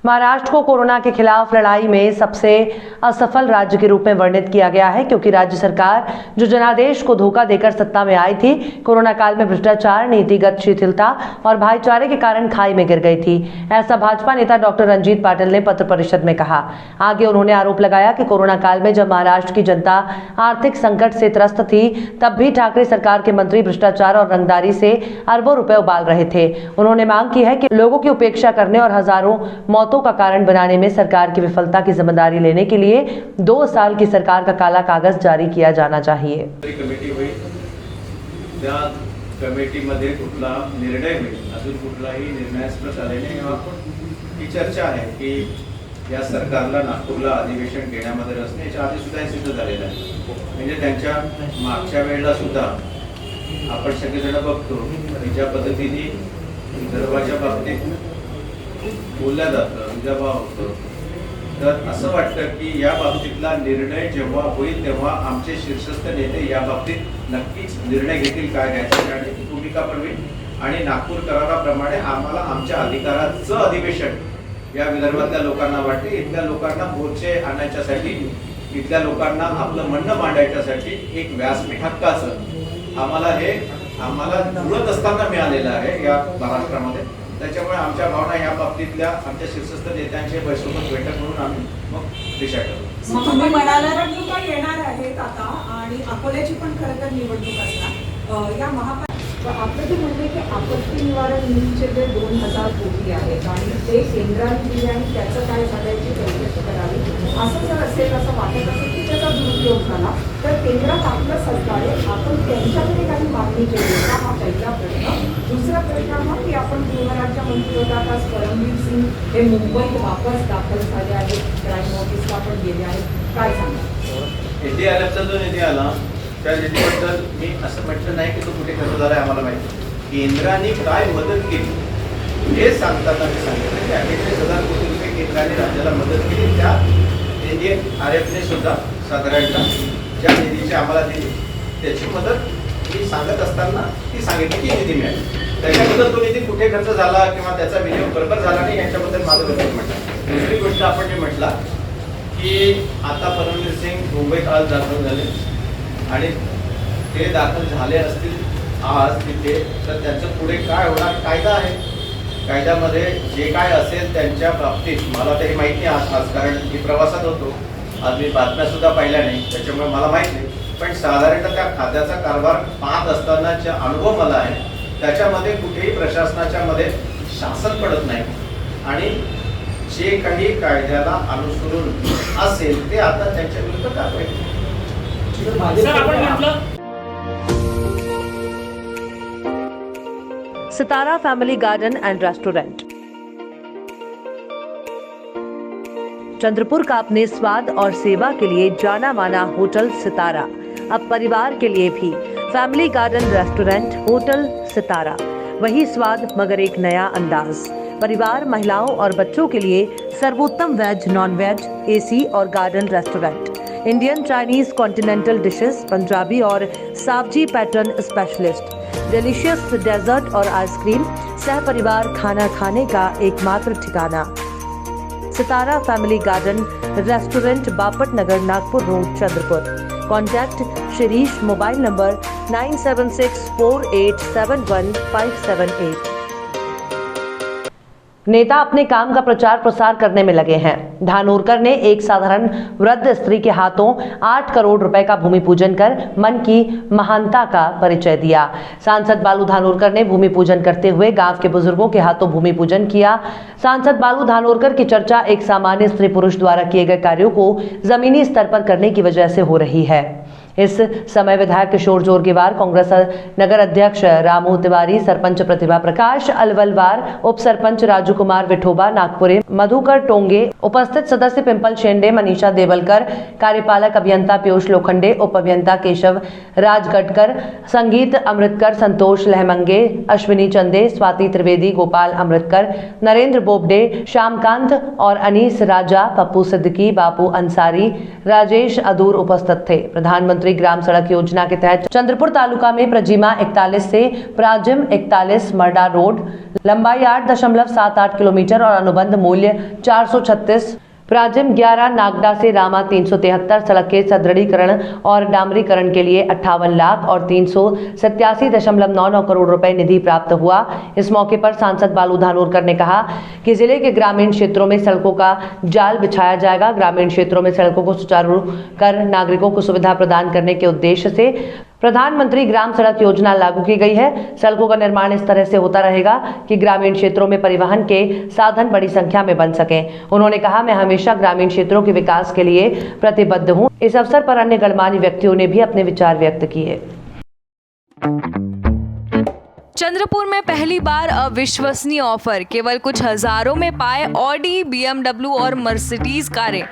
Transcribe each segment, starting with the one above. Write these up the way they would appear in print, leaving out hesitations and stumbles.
महाराष्ट्र को कोरोना के खिलाफ लड़ाई में सबसे असफल राज्य के रूप में वर्णित किया गया है, क्योंकि राज्य सरकार जो जनादेश को धोखा देकर सत्ता में आई थी, कोरोना काल में भ्रष्टाचार, नीतिगत शिथिलता और भाईचारे के कारण खाई में गिर गई थी। ऐसा भाजपा नेता डॉक्टर रंजीत पाटिल ने पत्र परिषद में कहा। आगे उन्होंने आरोप लगाया कि कोरोना काल में जब महाराष्ट्र की जनता आर्थिक संकट से त्रस्त थी, तब भी ठाकरे सरकार के मंत्री भ्रष्टाचार और रंगदारी से अरबों रुपए उबाल रहे थे। उन्होंने मांग की है कि लोगों की उपेक्षा करने और हजारों मौतों का कारण बनाने में सरकार की विफलता की जिम्मेदारी लेने के लिए 2 साल की सरकार का काला कागज जारी किया जाना चाहिए। कमिटीमध्ये कुठला निर्णय होईल, अजून कुठलाही निर्णयास्पद झालेला नाही। ही चर्चा आहे की या सरकारला नागपूरला अधिवेशन घेण्यामध्ये रस नाही, याच्या आधी सुद्धा हे सिद्ध झालेलं आहे। म्हणजे त्यांच्या मागच्या वेळेला सुद्धा आपण सगळेजण बघतो की ज्या पद्धतीने विदर्भाच्या बाबतीत बोलल्या जातं, विदर्भा होतं, तर असं वाटतं की या बाबतीतला निर्णय जेव्हा होईल तेव्हा आमचे शीर्षस्थ नेते या बाबतीत नक्कीच निर्णय घेतील काय घ्यायचं आणि ती भूमिका पण होईल। आणि नागपूर कराराप्रमाणे आम्हाला आमच्या अधिकाराचं अधिवेशन या विदर्भातल्या लोकांना वाटते, इथल्या लोकांना मोर्चे आणण्यासाठी, इथल्या लोकांना आपलं म्हणणं मांडायच्यासाठी एक व्यासपीठ हक्काचं आम्हाला जुळत असताना मिळालेलं आहे या महाराष्ट्रामध्ये। त्याच्यामुळे आमच्या भावना या बाबतीतल्या आमच्या शीर्षस्थ नेत्यांचे बैठक म्हणून आम्ही मग दिशा करू। मग तुम्ही म्हणाला निवडणुका येणार आहेत आता आणि अकोल्याची पण खरं तर निवडणूक असणार या आपलं जे म्हणणे की आपत्ती निवारण निधीचे जे 2000 कोटी आहेत आणि ते केंद्राने दिले आणि त्याचं काय झाल्याची चौकशी करावी, असं जर असेल असं वाटत असेल की त्याचा दुरुपयोग झाला तर केंद्रात आपलं सरकार आहे, आपण त्यांच्याकडे काही मागणी केली का, हा पहिला प्रश्न। दुसरा प्रश्न हा की आपण गृहराज्य मंत्रिपदात आज परमवीर सिंग हे मुंबईत वापस दाखल झाले आहेत, क्राईम ऑफिसला पण गेले आहेत, काय सांगा? एटीआरएफचा जो निधी आला त्या निधीबद्दल मी असं म्हटलं नाही की तो कुठे खर्च झाला आहे, आम्हाला माहिती। केंद्राने काय मदत केली हे सांगताना मी सांगितलं की 48,000 कोटी रुपये केंद्राने राज्याला मदत केली, त्या एनडीआरएफने सुद्धा साधारणतः ज्या निधीची आम्हाला दिली त्याची मदत मी सांगत असताना ती सांगितली की निधी मिळाली। त्याच्याबद्दल तो निधी कुठे खर्च झाला किंवा त्याचा विनियोग बरोबर झाला नाही याच्याबद्दल माझं विरोध म्हटलं। दुसरी गोष्ट आपण जे म्हटला की आता परमवीर सिंग मुंबईत आज दाखल झाले आणि ते दाखल झाले असतील आज तिथे, तर त्यांचं पुढे काय होणार कायदा आहे, कायद्यामध्ये जे काय असेल त्यांच्या बाबतीत मला तरी माहिती नाही आज कारण मी प्रवासात होतो, आज मी बातम्या सुद्धा पाहिल्या नाही, त्याच्यामुळे मला माहित नाही। पण साधारणतः त्या खात्याचा कारभार पाहत असतानाचा अनुभव मला आहे, त्याच्यामध्ये कुठेही प्रशासनाच्या मध्ये शासन पडत नाही आणि जे काही कायद्याला अनुसरून असेल ते आता त्यांच्या विरुद्ध कारवाई होईल। Sitara family garden and restaurant Chandrapur का अपने स्वाद और सेवा के लिए जाना माना होटल सितारा अब परिवार के लिए भी फैमिली गार्डन रेस्टोरेंट होटल सितारा, वही स्वाद मगर एक नया अंदाज। परिवार, महिलाओं और बच्चों के लिए सर्वोत्तम वेज, नॉन वेज, एसी और garden restaurant, Indian, Chinese, continental dishes, Punjabi और Saoji pattern specialist, delicious dessert और आइसक्रीम, सह परिवार खाना खाने का एकमात्र ठिकाना। Sitara family garden restaurant, Bapat Nagar, Nagpur road, Chandrapur. Contact Shirish, mobile number 9764871578। नेता अपने काम का प्रचार प्रसार करने में लगे हैं। धानोरकर ने एक साधारण वृद्ध स्त्री के हाथों 8 करोड़ रुपए का भूमि पूजन कर मन की महानता का परिचय दिया। सांसद बालू धानोरकर ने भूमि पूजन करते हुए गांव के बुजुर्गों के हाथों भूमि पूजन किया। सांसद बालू धानोरकर की चर्चा एक सामान्य स्त्री पुरुष द्वारा किए गए कार्यों को जमीनी स्तर पर करने की वजह से हो रही है। इस समय विधायक किशोर जोरगेवार, कांग्रेस नगर अध्यक्ष रामू तिवारी, सरपंच प्रतिभा प्रकाश अलवलवार, उप सरपंच राजू कुमार विठोबा नागपुरे, मधुकर टोंगे, उपस्थित सदस्य पिंपल शेंडे, मनीषा देवलकर, कार्यपालक अभियंता पीयूष लोखंडे, उप अभियंता केशव राजगटकर, संगीत अमृतकर, संतोष लहमंगे, अश्विनी चंदे, स्वाति त्रिवेदी, गोपाल अमृतकर, नरेंद्र बोबडे, श्यामकांत और अनीस राजा, पप्पू सिद्दीकी, बापू अंसारी, राजेश अदूर उपस्थित थे। प्रधानमंत्री ग्राम सड़क योजना के तहत चंद्रपुर तालुका में प्रजीमा 41 से प्राजिम 41 मरडा रोड लंबाई 8.78 किलोमीटर और अनुबंध मूल्य 436। प्राजिम 11 नागदा से रामा 373 सड़क के सुदृढ़ीकरण और डामरीकरण के लिए 58 लाख और 387.99 करोड़ रुपए निधि प्राप्त हुआ। इस मौके पर सांसद बालू धानोरकर ने कहा कि जिले के ग्रामीण क्षेत्रों में सड़कों का जाल बिछाया जाएगा। ग्रामीण क्षेत्रों में सड़कों को सुचारू कर नागरिकों को सुविधा प्रदान करने के उद्देश्य से प्रधानमंत्री ग्राम सड़क योजना लागू की गई है। सड़कों का निर्माण इस तरह से होता रहेगा कि ग्रामीण क्षेत्रों में परिवहन के साधन बड़ी संख्या में बन सकें। उन्होंने कहा, मैं हमेशा ग्रामीण क्षेत्रों के विकास के लिए प्रतिबद्ध हूं। इस अवसर पर अन्य गणमान्य व्यक्तियों ने भी अपने विचार व्यक्त किए। चंद्रपुर में पहली बार अविश्वसनीय ऑफर, केवल कुछ हजारों में पाए ऑडी, बीएमडब्ल्यू और मर्सिडीज कारें।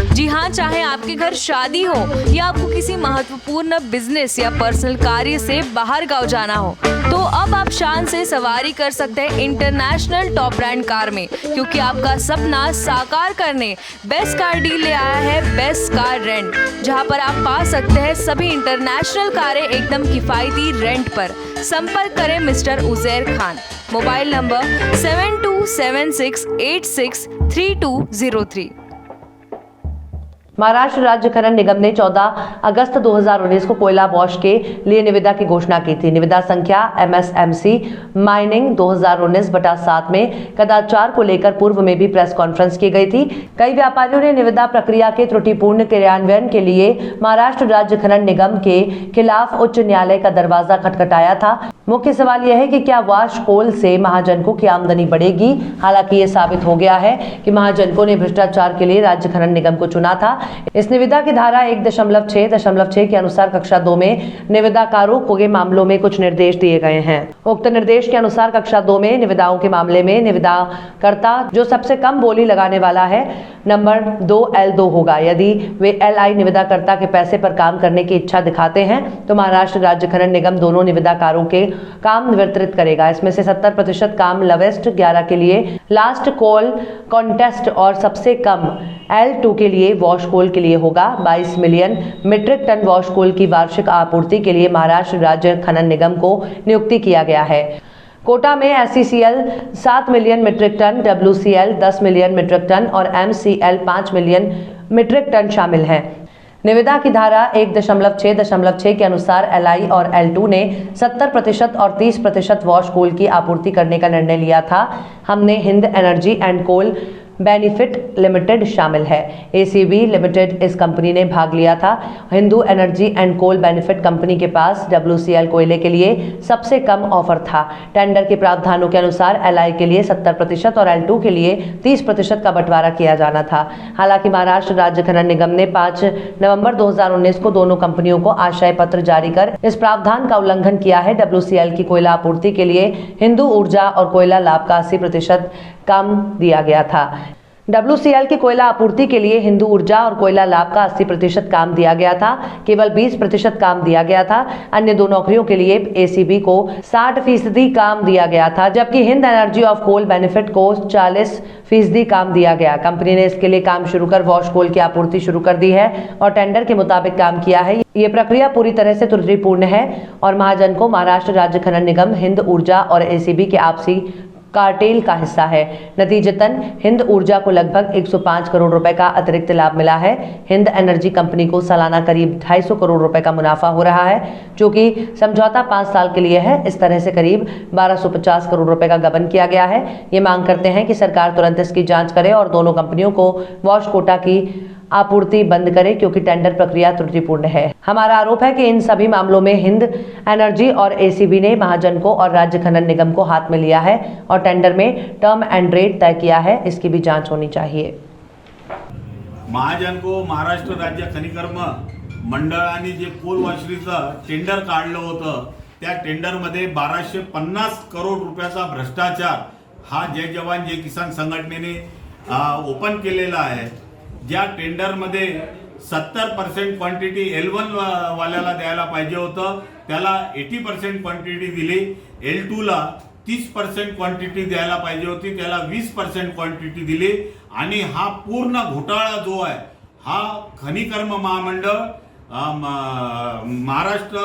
जी हाँ, चाहे आपके घर शादी हो या आपको किसी महत्वपूर्ण बिजनेस या पर्सनल कार्य से बाहर गांव जाना हो, तो अब आप शान से सवारी कर सकते हैं इंटरनेशनल टॉप ब्रांड कार में, क्योंकि आपका सपना साकार करने बेस्ट कार डील ले आया है बेस्ट कार रेंट, जहां पर आप पा सकते हैं सभी इंटरनेशनल कारें एकदम किफायती रेंट पर। संपर्क करें mister Uzair Khan, mobile number 7276863203। Maharashtra राज्य खनन निगम ने 14 अगस्त 2019 को कोयला वॉश के लिए निविदा की घोषणा की थी। निविदा संख्या MSMC माइनिंग 2019/7 में कदाचार को लेकर पूर्व में भी प्रेस कॉन्फ्रेंस की गई थी। कई व्यापारियों ने निविदा प्रक्रिया के त्रुटिपूर्ण क्रियान्वयन के लिए महाराष्ट्र राज्य खनन निगम के खिलाफ उच्च न्यायालय का दरवाजा खटखटाया था। मुख्य सवाल यह है कि क्या वॉश कोल से महाजनकों की आमदनी बढ़ेगी। हालांकि ये साबित हो गया है कि महाजनकों ने भ्रष्टाचार के लिए राज्य खनन निगम को चुना था। इस निविदा की धारा 1.6.6 के अनुसार कक्षा 2 में निविदाकारों को के मामलों में कुछ निर्देश दिए गए हैं। उक्त निर्देश के अनुसार कक्षा 2 में निविदाओं के मामले में निविदाकर्ता जो सबसे कम बोली लगाने वाला है नंबर 2 L2 होगा। यदि वे LI निविदाकर्ता के पैसे पर काम करने की इच्छा दिखाते हैं तो महाराष्ट्र राज्य खनन निगम दोनों निविदाकारों के काम वितरित करेगा। इसमें से 70% काम लवेस्ट 11 के लिए लास्ट कॉल कॉन्टेस्ट और सबसे कम L2 के लिए वॉश कोल के लिए होगा। 22 मिलियन मीट्रिक टन वॉश कोल की वार्षिक आपूर्ति के लिए महाराष्ट्र राज्य खनन निगम को नियुक्ति किया गया है। कोटा में SCCL 7 million metric ton, WCL 10 million metric ton और MCL 5 मिलियन मीट्रिक टन शामिल हैं। निविदा की धारा 1.6.6 के अनुसार LI और L2 ने 70% और 30% वॉश कोल की आपूर्ति करने का निर्णय लिया था। हमने Hind energy and coal benefit limited शामिल है। ACB लिमिटेड इस कंपनी ने भाग लिया था। Hindu energy and coal benefit company के पास WCL कोयले के लिए सबसे कम ऑफर था। टेंडर के प्रावधानों के अनुसार LI के लिए 70% और L2 के लिए 30% का बंटवारा किया जाना था। हालांकि महाराष्ट्र राज्य खनन निगम ने 5 नवंबर 2019 को दोनों कंपनियों को आशय पत्र जारी कर इस प्रावधान का उल्लंघन किया है। WCL की कोयला आपूर्ति के लिए हिंदू ऊर्जा और कोयला लाभ का 80% काम दिया गया था। WCL की कोयला आपूर्ति के लिए हिंदू ऊर्जा और कोयला लाभ का 80% काम दिया गया था। केवल 20% काम दिया गया था। अन्य दो नौकरियों के लिए ACB को 60% काम दिया गया था, जबकि Hind energy of coal benefit को 40% काम दिया गया। कंपनी ने इसके लिए काम शुरू कर वॉश कोल की आपूर्ति शुरू कर दी है और टेंडर के मुताबिक काम किया है। ये प्रक्रिया पूरी तरह से त्रुटिपूर्ण है और महाजन को महाराष्ट्र राज्य खनन निगम, हिंद ऊर्जा और ACB के आपसी कार्टेल का हिस्सा है। नतीजतन हिंद ऊर्जा को लगभग 105 करोड़ रुपए का अतिरिक्त लाभ मिला है। हिंद एनर्जी कंपनी को सालाना करीब 250 करोड़ रुपए का मुनाफा हो रहा है, जो कि समझौता 5 साल के लिए है। इस तरह से करीब 1250 करोड़ रुपए का गबन किया गया है। ये मांग करते हैं कि सरकार तुरंत इसकी जांच करे और दोनों कंपनियों को वॉश कोटा की आपूर्ति बंद करे, क्योंकि टेंडर प्रक्रिया त्रुटिपूर्ण है। हमारा आरोप है कि इन सभी मामलों में हिंद एनर्जी और ACB ने महाजन को और राज्य खनन निगम को हाथ में लिया है और टेंडर में टर्म एंड रेट तय किया है। इसकी भी जांच होनी चाहिए। महाजन को महाराष्ट्र राज्य खनिकर्म मंडळाने जे कोल वॉशरीचं टेंडर काढलं होतं, त्या टेंडरमध्ये 1250 करोड रुपयाचा भ्रष्टाचार हा जय जवान जय किसान संघटनेने ओपन केलेला आहे। ज्या टेंडरमध्ये 70% क्वांटिटी L1 वाल्याला द्यायला पाहिजे होतं, त्याला 80% क्वांटिटी दिली। L2 ला 30% क्वांटिटी द्यायला पाहिजे होती, त्याला 20% क्वांटिटी दिली। आणि हा पूर्ण घोटाळा जो आहे हा खनिकर्म महामंडळ, महाराष्ट्र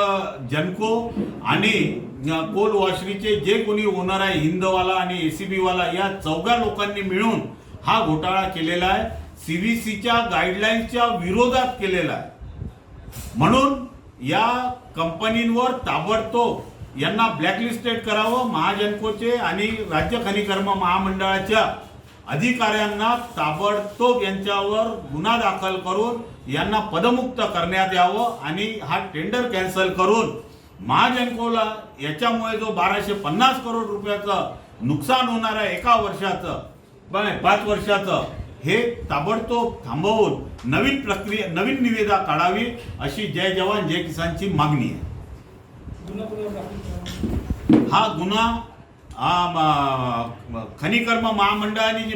जनको आणि कोल वॉशरीचे जे कोणी ओनर आहे, हिंदवाला आणि एसीबी वाला, या चौघा लोकांनी मिळून हा घोटाळा केलेला आहे. सीव्हीसीच्या गाईडलाईन्सच्या विरोधात केलेला आहे. म्हणून या कंपनींवर ताबडतोब यांना ब्लॅकलिस्टेड करावं. महाजनकोचे आणि राज्य खनिकर्म महामंडळाच्या अधिकाऱ्यांना ताबडतोब यांच्यावर गुन्हा दाखल करून यांना पदमुक्त करण्यात यावं आणि हा टेंडर कॅन्सल करून महाजनकोला याच्यामुळे जो 1250 करोड रुपयाचं नुकसान होणार आहे एका वर्षाचं, 5 वर्षाचं, हे ताबडतोब थांबवून नवीन निविदा काढावी अशी जय जवान जय किसानची मागणी आहे. हा गुन्हा खनिकर्म महामंडळाने जी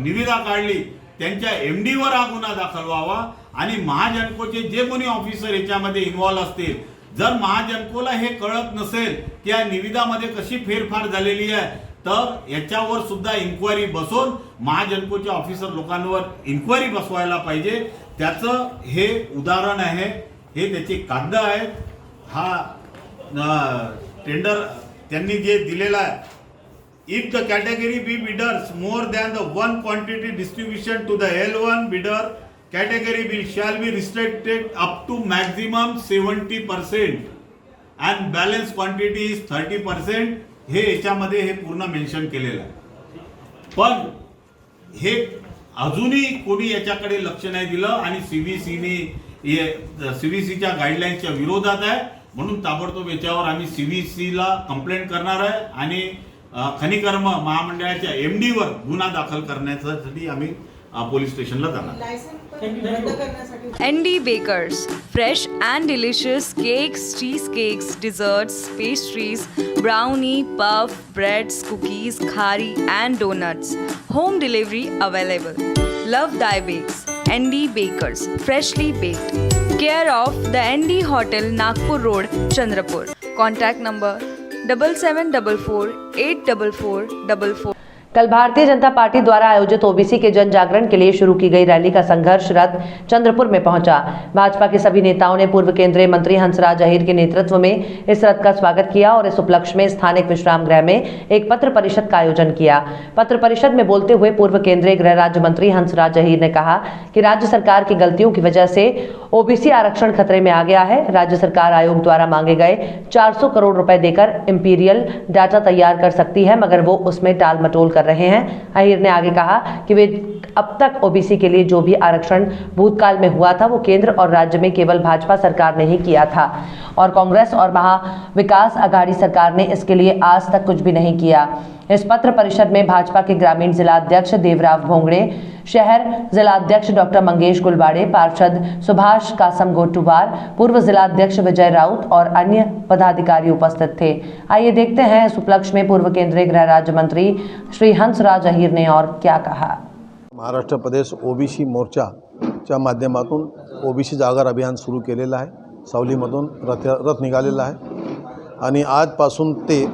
निविदा काढली त्यांच्या MD वर हा गुन्हा दाखल व्हावा आणि महाजनकोचे जे कोणी ऑफिसर याच्यामध्ये इन्व्हॉल्व असतील, जर महाजनकोला हे कळत नसेल की या निविदामध्ये कशी फेरफार झालेली आहे, तर याच्यावर सुद्धा इन्क्वायरी बसवून महाजनकोच्या ऑफिसर लोकांवर इन्क्वायरी बसवायला पाहिजे. त्याचं हे उदाहरण आहे, हे त्याचे कागद आहेत. हा टेंडर त्यांनी जे दिलेला आहे, if the category B bidders more than the one quantity distribution to the L1 bidder category bill shall be restricted up to maximum 70% and balance quantity is 30%. हे याच्यामध्ये हे पूर्ण मेन्शन केलेलं आहे. पण हे अजूनही कोणी याच्याकडे लक्ष नाही दिलं आणि सीव्हीसीच्या गाईडलाईन्सच्या विरोधात आहे. म्हणून ताबडतोब याच्यावर आम्ही सीव्हीसीला कंप्लेंट करणार आहे आणि खनिकर्म महामंडळाच्या MD वर गुन्हा दाखल करण्यासाठी आम्ही पोलीस स्टेशनला जाणार. ND Bakers, fresh and delicious cakes, cheesecakes, desserts, pastries, brownie, puff, breads, cookies, khari and donuts. Home delivery available. Love Thy Bakes. ND Bakers, freshly baked. Care of the ND Hotel, Nagpur Road, Chandrapur. Contact number 7744 84444. कल Bharatiya Janata party द्वारा आयोजित OBC के जन जागरण के लिए शुरू की गई रैली का संघर्ष रथ चंद्रपुर में पहुंचा। भाजपा के सभी नेताओं ने पूर्व केंद्रीय मंत्री हंसराज अहीर के नेतृत्व में इस रथ का स्वागत किया और इस उपलक्ष्य में स्थानिक विश्राम गृह में एक पत्र परिषद का आयोजन किया। पत्र परिषद में बोलते हुए पूर्व केंद्रीय गृह राज्य मंत्री हंसराज अहीर ने कहा कि राज्य सरकार की गलतियों की वजह से ओबीसी आरक्षण खतरे में आ गया है। राज्य सरकार आयोग द्वारा मांगे गए 400 करोड़ रुपए देकर इंपीरियल डाटा तैयार कर सकती है, मगर वो उसमें टाल मटोल कर रहे हैं। अहीर ने आगे कहा कि वे अब तक ओबीसी के लिए जो भी आरक्षण भूतकाल में हुआ था वो केंद्र और राज्य में केवल भाजपा सरकार ने ही किया था और कांग्रेस और महाविकास आघाड़ी सरकार ने इसके लिए आज तक कुछ भी नहीं किया। इस पत्र परिषद में भाजपा के ग्रामीण जिला अध्यक्ष देवराव भोंगड़े, शहर जिला अध्यक्ष डॉक्टर मंगेश गुलवाड़े, पार्षद सुभाष कासम गोटुवार, पूर्व जिला अध्यक्ष विजय राउत और अन्य पदाधिकारी उपस्थित थे। आइए देखते हैं इस उपलक्ष्य में पूर्व केंद्रीय गृह राज्य मंत्री श्री हंसराज अहीर ने और क्या कहा। महाराष्ट्र प्रदेश ओबीसी मोर्चाच्या माध्यमातून ओबीसी जागर अभियान सुरू केलेलं आहे। सावलीमधून रथ निघालेला आहे आणि आजपासून ते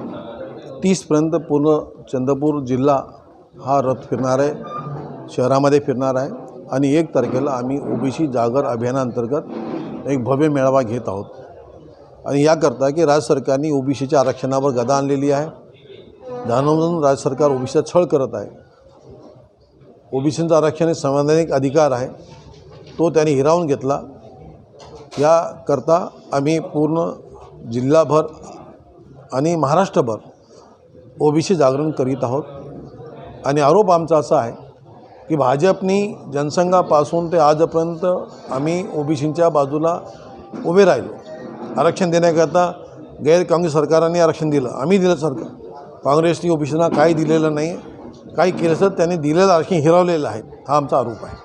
30पर्यंत पूर्ण चंद्रपूर जिल्हा हा रथ फिरणार आहे, शहरामध्ये फिरणार आहे आणि 1 तारखेला आम्ही ओबीसी जागर अभियानांतर्गत एक भव्य मेळावा घेत आहोत आणि याकरता की राज्य सरकारने ओबीसीच्या आरक्षणावर गदा आणलेली आहे। जाणून राज्य सरकार ओबीसीचा छळ करत आहे। ओबीसीचं आरक्षण हे संवैधानिक अधिकार आहे, तो त्यांनी हिरावून घेतला। याकरता आम्ही पूर्ण जिल्हाभर आणि महाराष्ट्रभर ओबीसी जागरण करीत आहोत आणि आरोप आमचा असा आहे की भाजपनी जनसंघापासून ते आजपर्यंत आम्ही ओबीसींच्या बाजूला उभे राहिलो। आरक्षण देण्याकरता गैर काँग्रेस सरकारांनी आरक्षण दिलं, आम्ही दिलं सरकार, काँग्रेसने ओबीसींना काही दिलेलं नाही, काही केलं तर त्यांनी दिलेलं आरक्षण हिरावलेलं आहे, हा आमचा आरोप आहे।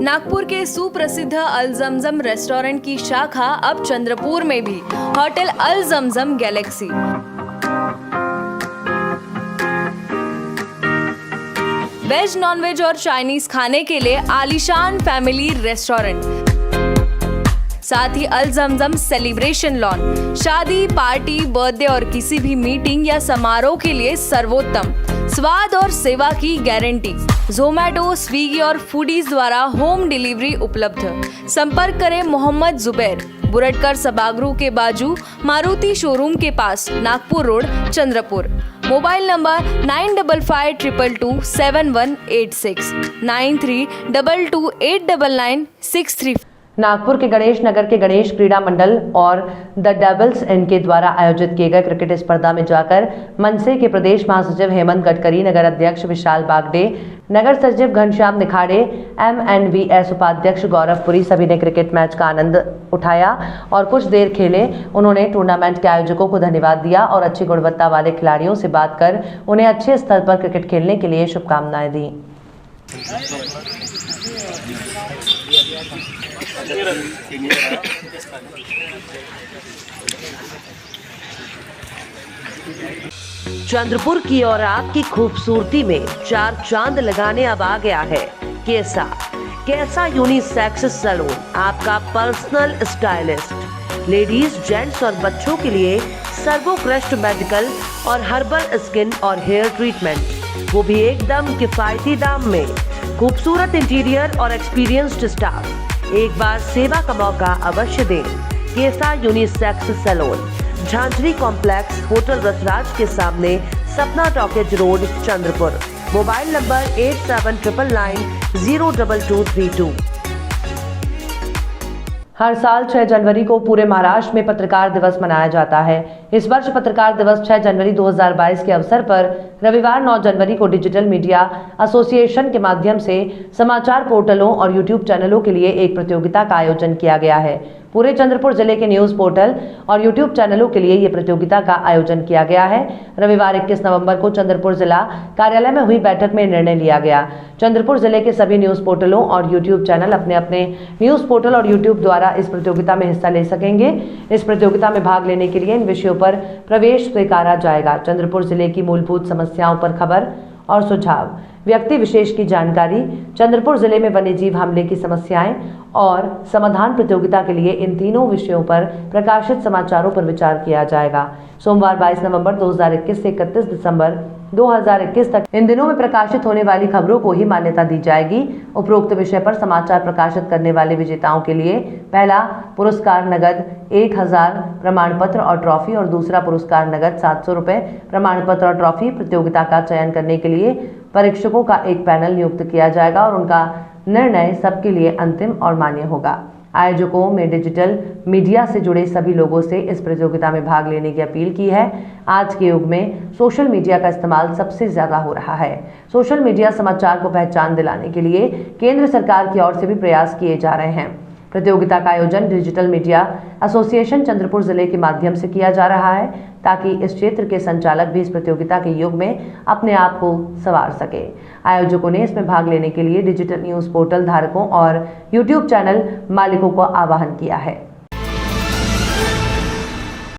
नागपुर के सुप्रसिद्ध अल जमजम रेस्टोरेंट की शाखा अब चंद्रपुर में भी, होटल अल जमजम गैलेक्सी। वेज, नॉनवेज और चाइनीज खाने के लिए आलीशान फैमिली रेस्टोरेंट, साथ ही अल जमजम सेलिब्रेशन लॉन, शादी, पार्टी, बर्थडे और किसी भी मीटिंग या समारोह के लिए सर्वोत्तम स्वाद और सेवा की गारंटी। जोमैटो, स्विगी और फूडीज द्वारा होम डिलीवरी उपलब्ध। संपर्क करें मोहम्मद जुबैर, बुरटकर सभागृह के बाजू, मारुति शोरूम के पास, Nagpur road, Chandrapur. Mobile number 9552227186 9322899963। Nagpur के गणेश नगर के गणेश क्रीड़ा मंडल और द डेविल्स इनके द्वारा आयोजित किए गए क्रिकेट स्पर्धा में जाकर मनसे के प्रदेश महासचिव हेमंत गडकरी, नगर अध्यक्ष विशाल बागडे, नगर सचिव घनश्याम निखाड़े, MNVS उपाध्यक्ष गौरव पुरी सभी ने क्रिकेट मैच का आनंद उठाया और कुछ देर खेले। उन्होंने टूर्नामेंट के आयोजकों को धन्यवाद दिया और अच्छी गुणवत्ता वाले खिलाड़ियों से बात कर उन्हें अच्छे स्तर पर क्रिकेट खेलने के लिए शुभकामनाएं दी। चंद्रपुर की और आपकी खूबसूरती में चार चांद लगाने अब आ गया है कैसा यूनिसेक्स सैलून, आपका पर्सनल स्टाइलिस्ट। लेडीज, जेंट्स और बच्चों के लिए सर्वोत्कृष्ट मेडिकल और हर्बल स्किन और हेयर ट्रीटमेंट, वो भी एकदम किफायती दाम में। खूबसूरत इंटीरियर और एक्सपीरियंस्ड स्टाफ, एक बार सेवा का मौका अवश्य दें। कैसा unisex salon, Jhanjhri complex, hotel Rasraj के सामने, Sapna talkies road, Chandrapur. Mobile number 8799902232। हर साल 6 जनवरी को पूरे महाराष्ट्र में पत्रकार दिवस मनाया जाता है। इस वर्ष पत्रकार दिवस 6 जनवरी 2022 के अवसर पर रविवार 9 जनवरी को डिजिटल मीडिया एसोसिएशन के माध्यम से समाचार पोर्टलों और यूट्यूब चैनलों के लिए एक प्रतियोगिता का आयोजन किया गया है। पूरे चंद्रपुर जिले के न्यूज पोर्टल और यूट्यूब चैनलों के लिए ये प्रतियोगिता का आयोजन किया गया है। रविवार 21 नवंबर को चंद्रपुर जिला कार्यालय में हुई बैठक में निर्णय लिया गया। चंद्रपुर जिले के सभी न्यूज पोर्टलों और यूट्यूब चैनल अपने अपने न्यूज पोर्टल और यूट्यूब द्वारा इस प्रतियोगिता में हिस्सा ले सकेंगे। इस प्रतियोगिता में भाग लेने के लिए इन विषयों पर प्रवेश स्वीकारा जाएगा। चंद्रपुर जिले की मूलभूत समस्याओं पर खबर और सुझाव, व्यक्ति विशेष की जानकारी, चंद्रपुर जिले में वन्यजीव हमले की समस्याएं और समाधान प्रतियोगिता के लिए इन तीनों विषयों पर प्रकाशित समाचारों पर विचार किया जाएगा। सोमवार 22 नवंबर 2021 से 31 दिसंबर 2021 तक इन दिनों में प्रकाशित होने वाली खबरों को ही मान्यता दी जाएगी। उपरोक्त विषय पर समाचार प्रकाशित करने वाले विजेताओं के लिए पहला पुरस्कार नगद 1000 प्रमाण पत्र और ट्रॉफी और दूसरा पुरस्कार नगद 700 रुपए प्रमाण पत्र और ट्रॉफी। प्रतियोगिता का चयन करने के लिए परीक्षकों का एक पैनल नियुक्त किया जाएगा और उनका निर्णय सबके लिए अंतिम और मान्य होगा। आयोजकों में डिजिटल मीडिया से जुड़े सभी लोगों से इस प्रतियोगिता में भाग लेने की अपील की है। आज के युग में सोशल मीडिया का इस्तेमाल सबसे ज्यादा हो रहा है। सोशल मीडिया समाचार को पहचान दिलाने के लिए केंद्र सरकार की ओर से भी प्रयास किए जा रहे हैं। प्रतियोगिता का आयोजन डिजिटल मीडिया एसोसिएशन चंद्रपुर जिले के माध्यम से किया जा रहा है ताकि इस क्षेत्र के संचालक भी इस प्रतियोगिता के युग में अपने आप को संवार सके। आयोजकों ने इसमें भाग लेने के लिए डिजिटल न्यूज पोर्टल धारकों और यूट्यूब चैनल मालिकों को आह्वान किया है।